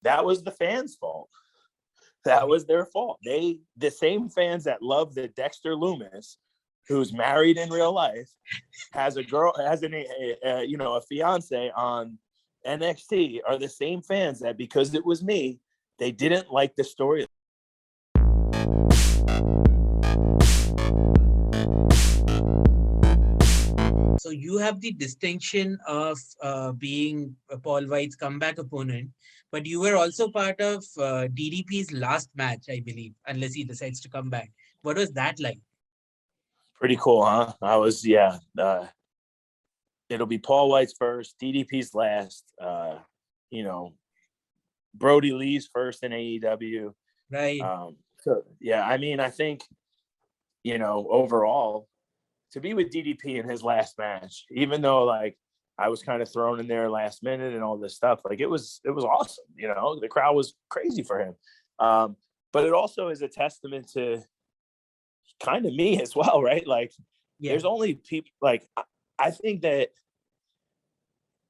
that was the fans' fault. That was their fault. The same fans that love the Dexter Lumis, who's married in real life, has a fiance on NXT, are the same fans that, because it was me, they didn't like the story. So you have the distinction of being Paul White's comeback opponent, but you were also part of DDP's last match, I believe, unless he decides to come back. What was that like? Pretty cool, huh? It'll be Paul White's first, DDP's last. Brody Lee's first in AEW. Right. I think, overall, to be with DDP in his last match, even though like I was kind of thrown in there last minute and all this stuff, like it was awesome. The crowd was crazy for him. But it also is a testament to kind of me as well, right? Like there's only people, like I think that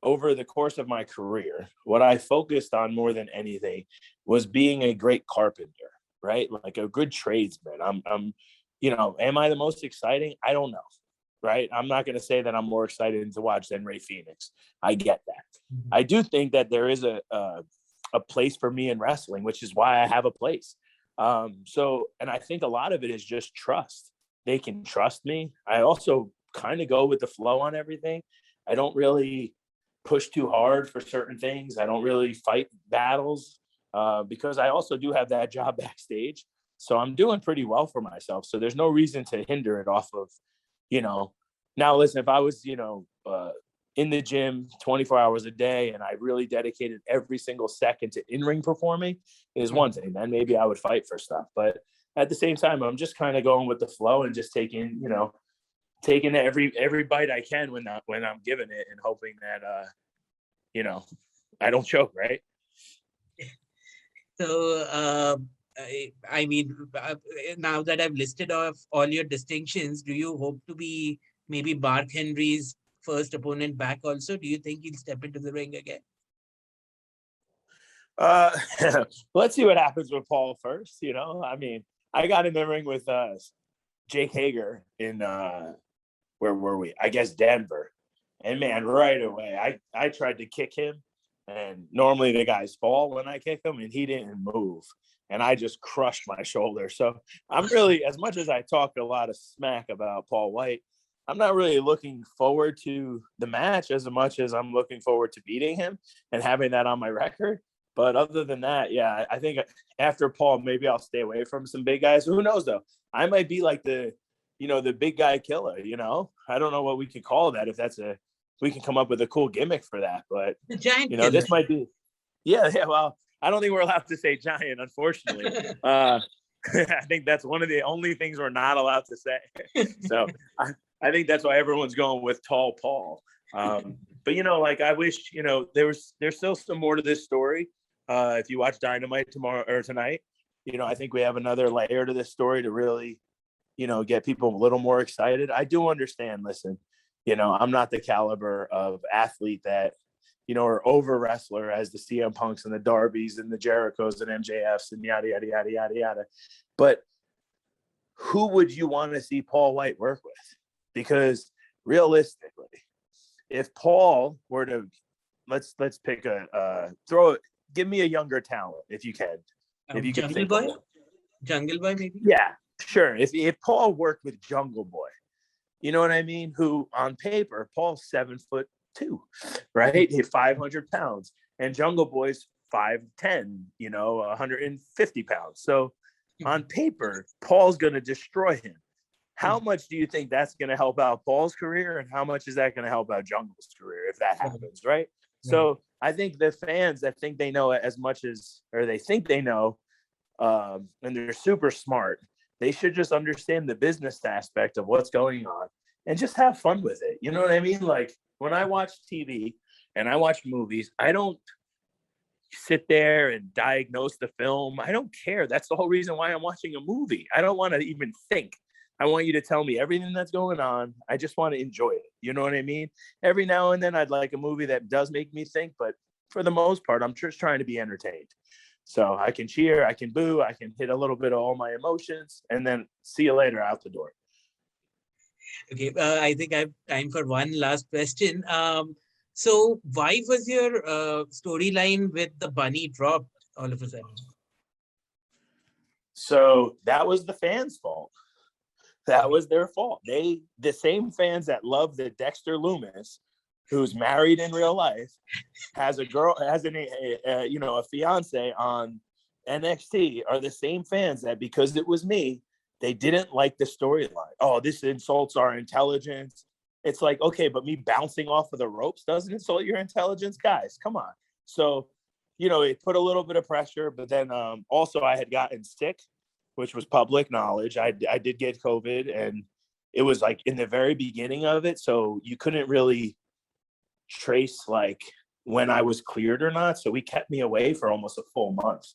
over the course of my career, what I focused on more than anything was being a great carpenter, right? Like a good tradesman. I'm am I the most exciting? I don't know, right? I'm not going to say that I'm more excited to watch than Ray Phoenix. I get that. Mm-hmm. I do think that there is a place for me in wrestling, which is why I have a place. And I think a lot of it is just trust. They can trust me. I also kind of go with the flow on everything. I don't really push too hard for certain things. I don't really fight battles because I also do have that job backstage. So I'm doing pretty well for myself. So there's no reason to hinder it off of, now listen, if I was, in the gym 24 hours a day and I really dedicated every single second to in-ring performing is one thing, then maybe I would fight for stuff. But at the same time, I'm just kind of going with the flow and just taking every bite I can when I'm given it and hoping that, I don't choke, right? So, I mean, now that I've listed off all your distinctions, do you hope to be maybe Mark Henry's first opponent back also? Do you think he'll step into the ring again? Let's see what happens with Paul first. I mean, I got in the ring with Jake Hager in where were we? I guess Denver. And man, right away, I tried to kick him, and normally the guys fall when I kick him, and he didn't move, and I just crushed my shoulder. So I'm really, as much as I talk a lot of smack about Paul White, I'm not really looking forward to the match as much as I'm looking forward to beating him and having that on my record. But other than that, yeah, I think after Paul, maybe I'll stay away from some big guys. Who knows, though? I might be like the big guy killer, I don't know what we could call that. If we can come up with a cool gimmick for that. But, the giant killer. This might be, yeah. Well, I don't think we're allowed to say giant, unfortunately. I think that's one of the only things we're not allowed to say. So I think that's why everyone's going with tall Paul. But, I wish, there's still some more to this story. If you watch Dynamite tomorrow or tonight, I think we have another layer to this story to really, get people a little more excited. I do understand, listen, I'm not the caliber of athlete that, or over wrestler as the CM Punks and the Darbys and the Jerichos and MJFs and yada, yada, yada, yada, yada. But who would you want to see Paul White work with? Because realistically, if Paul were to, let's pick give me a younger talent if you can. If you Jungle Boy? Jungle Boy, maybe? Yeah, sure. If Paul worked with Jungle Boy, you know what I mean? Who on paper, Paul's 7'2", right? He's 500 pounds, and Jungle Boy's 5'10", 150 pounds. So on paper, Paul's going to destroy him. How much do you think that's going to help out Paul's career, and how much is that going to help out Jungle's career if that happens, right? So I think the fans that think they know as much as, or they think they know, and they're super smart, they should just understand the business aspect of what's going on and just have fun with it. You know what I mean? Like when I watch TV and I watch movies, I don't sit there and diagnose the film. I don't care. That's the whole reason why I'm watching a movie. I don't want to even think. I want you to tell me everything that's going on. I just want to enjoy it. You know what I mean? Every now and then I'd like a movie that does make me think, but for the most part, I'm just trying to be entertained. So I can cheer, I can boo, I can hit a little bit of all my emotions, and then see you later out the door. Okay, I think I have time for one last question. So why was your storyline with the bunny dropped all of a sudden? So that was the fans' fault. That was their fault. The same fans that love the Dexter Loomis, who's married in real life, has a fiance on NXT, are the same fans that, because it was me, they didn't like the storyline. Oh, this insults our intelligence. It's like, okay, but me bouncing off of the ropes doesn't insult your intelligence, guys. Come on. So, it put a little bit of pressure, but then also I had gotten sick, which was public knowledge. I did get COVID, and it was like in the very beginning of it. So you couldn't really trace like when I was cleared or not. So we kept me away for almost a full month.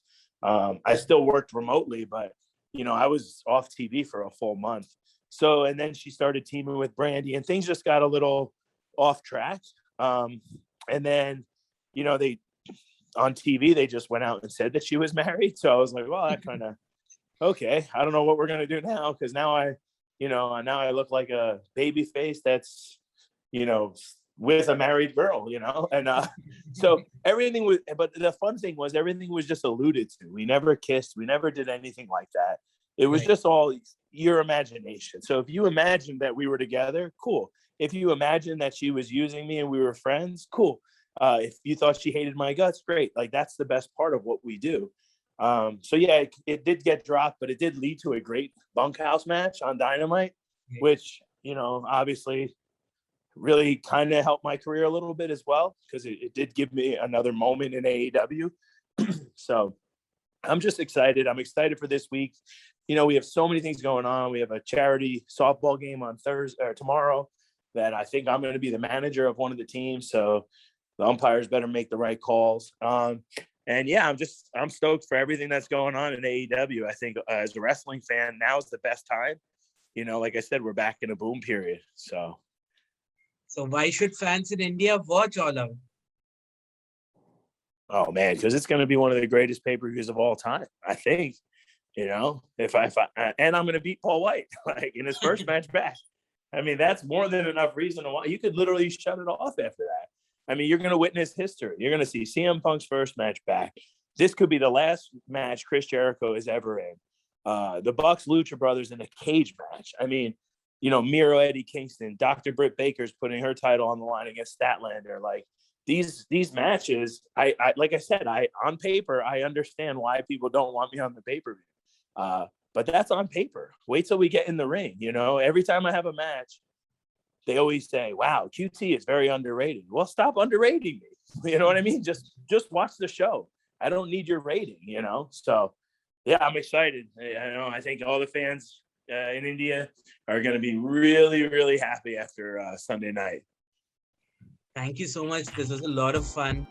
I still worked remotely, but I was off TV for a full month. So, and then she started teaming with Brandy, and things just got a little off track. And then, they on TV, they just went out and said that she was married. So I was like, well, that kind of, okay, I don't know what we're going to do now. Cause now I look like a baby face that's, with a married girl, and so everything was, but the fun thing was everything was just alluded to. We never kissed. We never did anything like that. It was just all your imagination. So if you imagined that we were together, cool. If you imagined that she was using me and we were friends, cool. If you thought she hated my guts, great. Like, that's the best part of what we do. So yeah, it did get dropped, but it did lead to a great bunkhouse match on Dynamite, which, obviously really kind of helped my career a little bit as well, because it did give me another moment in AEW. So I'm just excited. I'm excited for this week. We have so many things going on. We have a charity softball game on Thursday or tomorrow that I think I'm going to be the manager of one of the teams. So the umpires better make the right calls. And yeah, I'm stoked for everything that's going on in AEW. I think as a wrestling fan, now is the best time. Like I said, we're back in a boom period. So why should fans in India watch All Out? Oh man, because it's going to be one of the greatest pay-per-views of all time, I think. If I and I'm going to beat Paul White like in his first match back. I mean, that's more than enough reason to why you could literally shut it off after that. I mean, you're going to witness history. You're going to see CM Punk's first match back. This could be the last match Chris Jericho is ever in. The Bucks Lucha Brothers in a cage match. I mean, Miro Eddie Kingston, Dr. Britt Baker's putting her title on the line against Statlander. Like, these matches, I like I said, on paper, I understand why people don't want me on the pay-per-view. But that's on paper. Wait till we get in the ring. Every time I have a match, they always say, wow, QT is very underrated. Well, stop underrating me. You know what I mean? Just watch the show. I don't need your rating, So yeah, I'm excited. I think all the fans in India are going to be really, really happy after Sunday night. Thank you so much. This was a lot of fun.